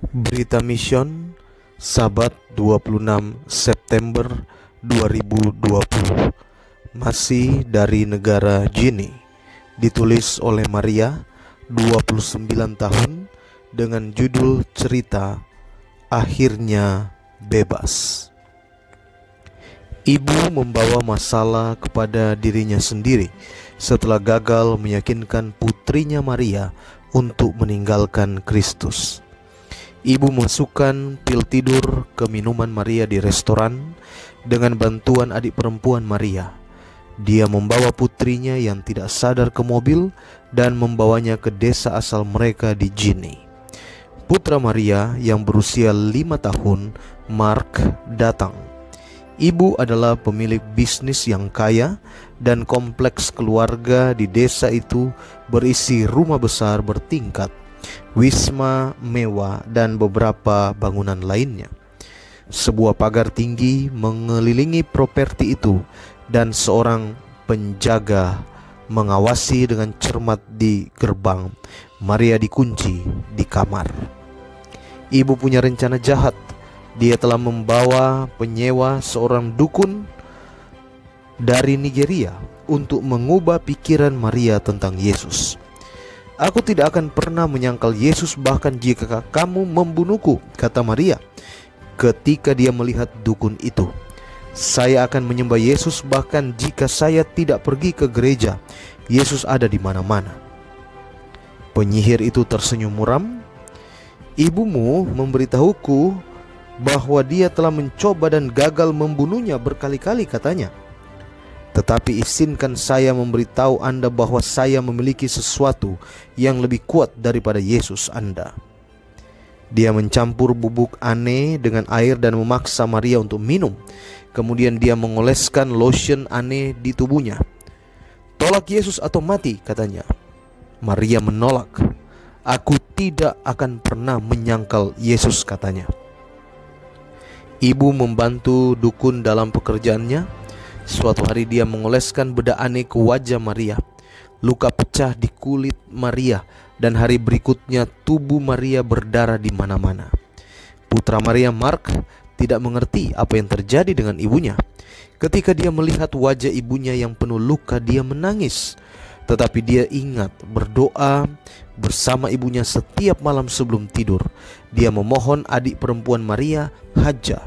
Berita Mission, Sabat 26 September 2020. Masih dari negara Guinea. Ditulis oleh Maria, 29 tahun, dengan judul cerita Akhirnya Bebas. Ibu membawa masalah kepada dirinya sendiri setelah gagal meyakinkan putrinya Maria untuk meninggalkan Kristus. Ibu memasukkan pil tidur ke minuman Maria di restoran dengan bantuan adik perempuan Maria. Dia membawa putrinya yang tidak sadar ke mobil dan membawanya ke desa asal mereka di Guinea. Putra Maria yang berusia 5 tahun, Mark, datang. Ibu adalah pemilik bisnis yang kaya dan kompleks keluarga di desa itu berisi rumah besar bertingkat, wisma mewah, dan beberapa bangunan lainnya. Sebuah pagar tinggi mengelilingi properti itu dan seorang penjaga mengawasi dengan cermat di gerbang. Maria dikunci di kamar. Ibu punya rencana jahat. Dia telah membawa penyewa seorang dukun dari Nigeria untuk mengubah pikiran Maria tentang Yesus. Aku tidak akan pernah menyangkal Yesus bahkan jika kamu membunuhku, kata Maria ketika dia melihat dukun itu. Saya akan menyembah Yesus bahkan jika saya tidak pergi ke gereja. Yesus ada di mana-mana. Penyihir itu tersenyum muram. Ibumu memberitahuku bahwa dia telah mencoba dan gagal membunuhnya berkali-kali, katanya. Tetapi izinkan saya memberitahu Anda bahwa saya memiliki sesuatu yang lebih kuat daripada Yesus Anda. Dia mencampur bubuk aneh dengan air dan memaksa Maria untuk minum. Kemudian dia mengoleskan lotion aneh di tubuhnya. Tolak Yesus atau mati, katanya. Maria menolak. Aku tidak akan pernah menyangkal Yesus, katanya. Ibu membantu dukun dalam pekerjaannya. Suatu hari dia mengoleskan bedak aneh ke wajah Maria. Luka pecah di kulit Maria, dan hari berikutnya tubuh Maria berdarah di mana-mana. Putra Maria, Mark, tidak mengerti apa yang terjadi dengan ibunya. Ketika dia melihat wajah ibunya yang penuh luka, dia menangis. Tetapi dia ingat berdoa bersama ibunya setiap malam sebelum tidur. Dia memohon adik perempuan Maria, Haja,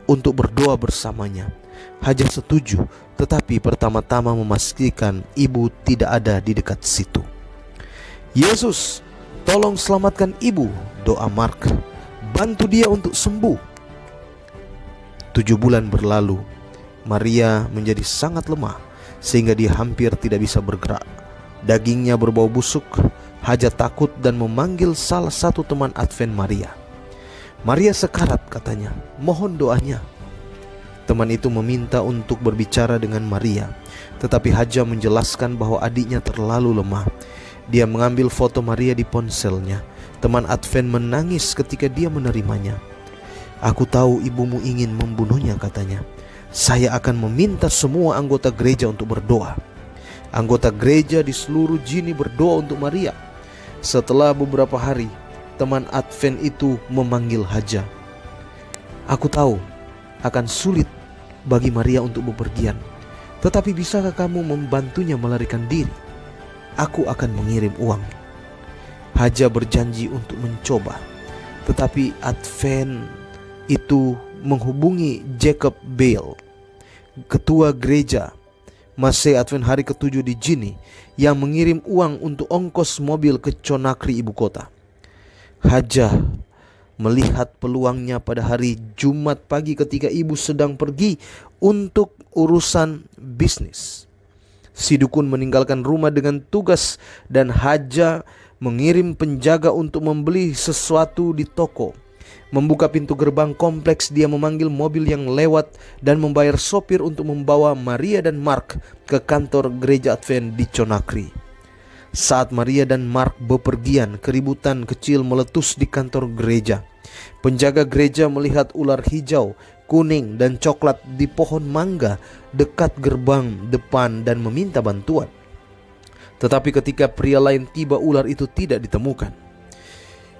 untuk berdoa bersamanya. Haja setuju, tetapi pertama-tama memastikan ibu tidak ada di dekat situ. Yesus, tolong selamatkan ibu, doa Mark. Bantu dia untuk sembuh. 7 bulan berlalu. Maria menjadi sangat lemah sehingga dia hampir tidak bisa bergerak. Dagingnya berbau busuk. Haja takut dan memanggil salah satu teman Advent Maria. Maria sekarat, katanya. Mohon doanya. Teman itu meminta untuk berbicara dengan Maria, tetapi Haja menjelaskan bahwa adiknya terlalu lemah. Dia mengambil foto Maria di ponselnya. Teman Advent menangis ketika dia menerimanya. Aku tahu ibumu ingin membunuhnya, katanya. Saya akan meminta semua anggota gereja untuk berdoa. Anggota gereja di seluruh Guinea berdoa untuk Maria. Setelah beberapa hari, teman Advent itu memanggil Haja. Aku tahu akan sulit bagi Maria untuk bepergian, tetapi bisakah kamu membantunya melarikan diri? Aku akan mengirim uang. Haja berjanji untuk mencoba, tetapi Advent itu menghubungi Jacob Bale, ketua gereja Masih Advent hari ke-7 di Guinea, yang mengirim uang untuk ongkos mobil ke Conakry, ibu kota. Haja melihat peluangnya pada hari Jumat pagi ketika ibu sedang pergi untuk urusan bisnis. Si dukun meninggalkan rumah dengan tugas dan Haja mengirim penjaga untuk membeli sesuatu di toko. Membuka pintu gerbang kompleks, dia memanggil mobil yang lewat dan membayar sopir untuk membawa Maria dan Mark ke kantor gereja Advent di Conakry. Saat Maria dan Mark bepergian, keributan kecil meletus di kantor gereja. Penjaga gereja melihat ular hijau, kuning, dan coklat di pohon mangga dekat gerbang depan dan meminta bantuan. Tetapi ketika pria lain tiba, ular itu tidak ditemukan.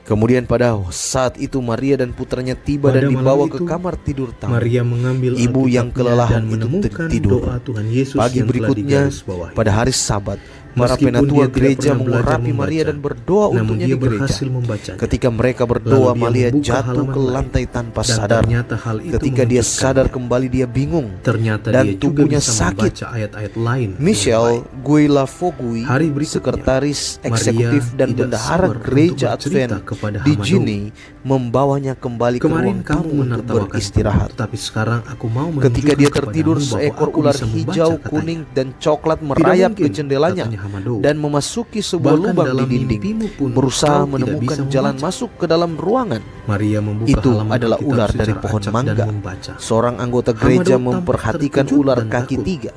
Kemudian pada saat itu Maria dan putranya tiba dan dibawa ke kamar tidur tamu. Maria mengambil ibu yang kelelahan dan itu menemukan tidur. doa Tuhan Yesus Pagi yang telah berikutnya digarisbawahi. pada hari Sabat, para Meskipun penatua dia tidak gereja pernah belajar mengurapi Maria membaca, dan berdoa namun untuknya dia di gereja. berhasil membacanya. Ketika mereka berdoa, Lalu dia Maria membuka jatuh halaman ke lain, lantai tanpa dan sadar. ternyata hal itu Ketika dia mengejutkannya. sadar kembali, dia bingung Ternyata dan dia juga tubuhnya bisa sakit. membaca ayat-ayat lain. Michelle Guilafogui, Hari berikutnya, sekretaris Maria eksekutif dan tidak bendahara sabar gereja untuk bercerita Advent kepada di Hamado. Gini, membawanya kembali ke Kemarin ruang kamu tamu untuk menertawakan, beristirahat. tetapi sekarang aku mau Ketika menunjukkan dia kepadamu tertidur, bahwa seekor aku ular bisa membaca, hijau, katanya. kuning, dan coklat Tidak merayap ke mungkin, jendelanya katanya Hamado. dan memasuki sebuah Bahkan lubang di dalam dinding, mimpimu pun berusaha kau tidak menemukan bisa jalan membaca. masuk ke dalam ruangan. Maria membuka Itu halaman adalah Alkitab ular dari secara pohon acak mangga. dan membaca. Seorang anggota gereja Hamado tampak memperhatikan terkejut ular dan kaki takut. 3,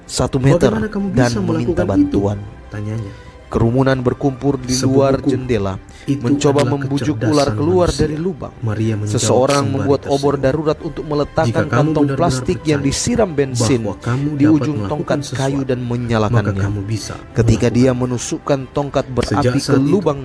1 meter, Bagaimana kamu dan bisa meminta melakukan bantuan. itu? Tanyanya. Kerumunan berkumpul di luar Sebuah buku. jendela, Itu mencoba adalah membujuk kecerdasan ular keluar manusia. dari lubang. Maria menjawab Seseorang sembari membuat obor tersenyum. darurat untuk meletakkan Jika kamu kantong benar-benar plastik yang percaya disiram bensin bahwa kamu di dapat ujung melakukan tongkat sesuatu, kayu dan maka menyalakannya. kamu bisa Ketika melakukan. dia menusukkan tongkat berapi Sejak ke saat itu, lubang,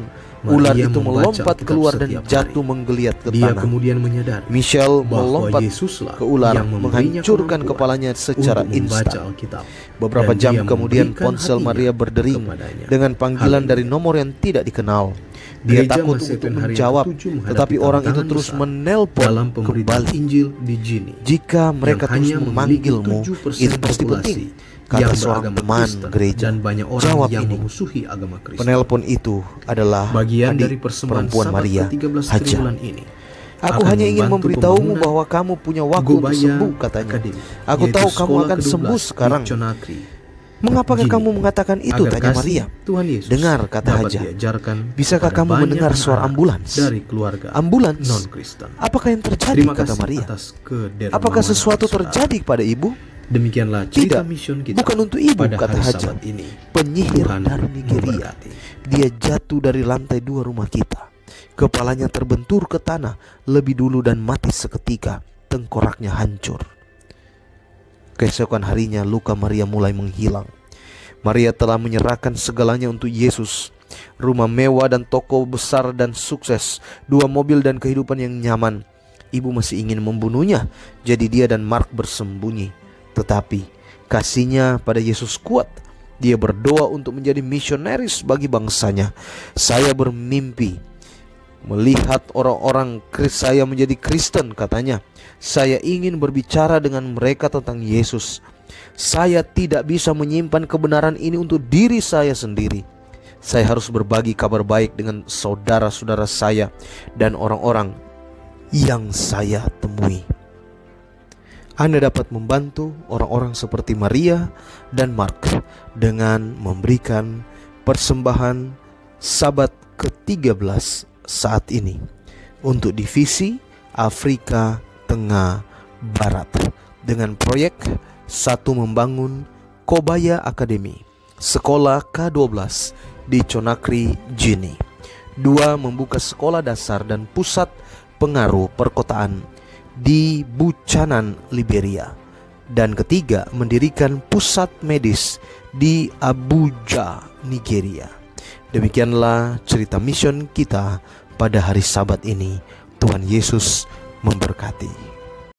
ular Maria itu membaca melompat Alkitab keluar dan setiap hari. jatuh menggeliat ke Dia tanah. kemudian menyadari Michelle bahwa melompat Yesuslah ke ular, yang memberinya menghancurkan kemampuan kepalanya secara untuk membaca instan. Alkitab. Beberapa Dan jam dia kemudian memberikan ponsel hatinya Maria berdering kepadanya. dengan panggilan Haleluya. dari nomor yang tidak dikenal. Dia Gereja takut Masih untuk Advent hari yang menjawab, ke-7 menghadapi tetapi orang itu tantangan terus besar menelpon dalam pemberitaan kembali. Injil di Gini. Jika mereka yang terus hanya memanggilmu, memiliki 7% itu pasti populasi penting, yang kata seorang beragama teman Kristen gereja. dan banyak orang Jawab yang ini. memusuhi agama Kristen. Penelpon itu adalah Bagian adik dari persembahan perempuan Sabat Maria, ke-13 Haja. triwulan ini Aku akan hanya ingin membantu memberitahumu pembangunan bahwa kamu punya waktu untuk Gobaya sembuh, katanya. Academy, Aku yaitu tahu kamu sekolah akan ke-12 sembuh di sekarang. Conakry. Mengapakah Gini, kamu mengatakan itu, agar tanya kasih Maria. Tuhan Yesus Dengar, kata dapat Haja. diajarkan Bisakah kepada kamu banyak mendengar suara anak ambulans? dari keluarga Ambulans? non-Kristen. Apakah yang terjadi, Terima kata kasih Maria. atas kedermawanan Apakah sesuatu saudara. terjadi pada ibu? Demikianlah cerita Tidak, mission kita bukan untuk ibu, pada kata hari Haja. Sabat ini. Penyihir Tuhan dari Nigeria. memberkati. Dia jatuh dari lantai 2 rumah kita. Kepalanya terbentur ke tanah lebih dulu dan mati seketika. Tengkoraknya hancur. Keesokan harinya luka Maria mulai menghilang. Maria telah menyerahkan segalanya untuk Yesus. Rumah mewah dan toko besar dan sukses, 2 mobil dan kehidupan yang nyaman. Ibu masih ingin membunuhnya, jadi dia dan Mark bersembunyi. Tetapi kasihnya pada Yesus kuat. Dia berdoa untuk menjadi misionaris bagi bangsanya. Saya bermimpi melihat orang-orang saya menjadi Kristen, katanya. Saya ingin berbicara dengan mereka tentang Yesus. Saya tidak bisa menyimpan kebenaran ini untuk diri saya sendiri. Saya harus berbagi kabar baik dengan saudara-saudara saya dan orang-orang yang saya temui. Anda dapat membantu orang-orang seperti Maria dan Mark dengan memberikan persembahan Sabat ke-13 saat ini untuk divisi Afrika Tengah Barat dengan proyek 1 membangun Gobaya Academy, sekolah K12 di Conakry, Gini. 2 membuka sekolah dasar dan pusat pengaruh perkotaan di Buchanan, Liberia. Dan ketiga, mendirikan pusat medis di Abuja, Nigeria. Demikianlah cerita mission kita pada hari Sabat ini. Tuhan Yesus memberkati.